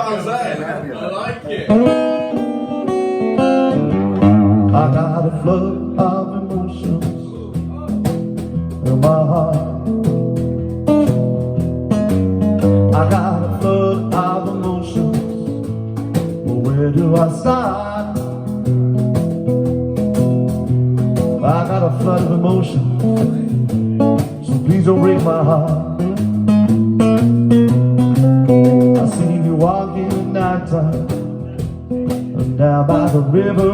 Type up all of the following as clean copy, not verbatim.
like that. I like it. I got a flood of emotions in my heart. I got a flood of emotions. Well, where do I start? I got a flood of emotions, so please don't break my heart. I see you walking at nighttime down by the river.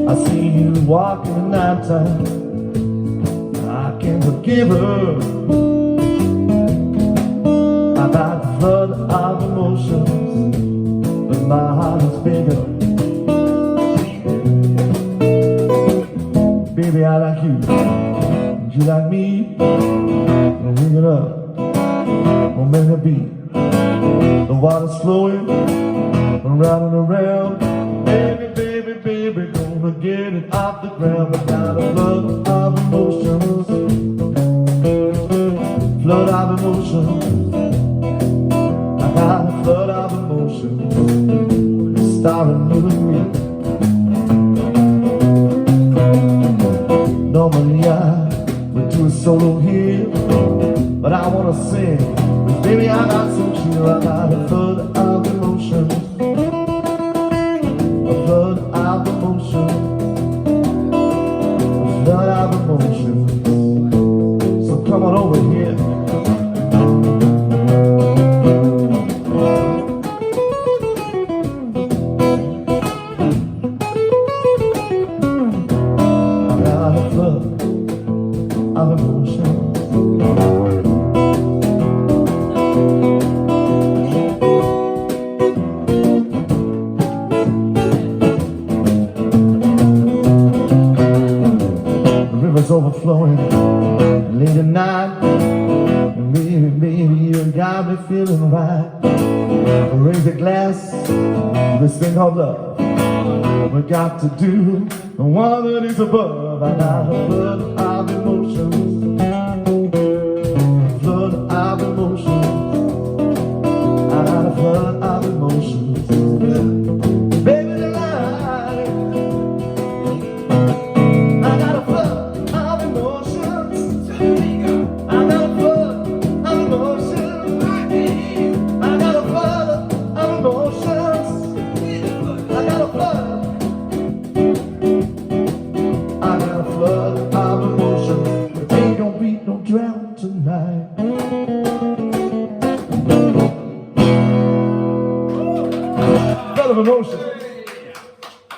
I see you walking at nighttime. I can't forgive her. I got a flood of emotions, but my heart is bigger. Baby, I like you, and you like me. We'll ring it up, we'll make a beat. The water's flowing around and around. Baby, baby, baby, gonna get it off the ground. I got a flood of emotions, flood of emotions. I got a flood of emotions, starting you and me. Normally I would do a solo here, but I wanna sing, 'cause baby I got some chill. I got a flood of emotions, a flood of emotions, a flood of emotions. So come on over here. I got a flood of emotions. River's overflowing late at night. Baby, baby, you got me feeling right. Raise a glass to this thing called love. We got to do the one that is above. I got a flood of emotions, a flood of emotions. I got a flood of emotions. Baby, tonight I got a flood of emotions. I got a flood of emotions. I got a flood of emotions. I got a flood. I got a flood of emotions. But ain't gonna be no drought tonight. Flood of emotions.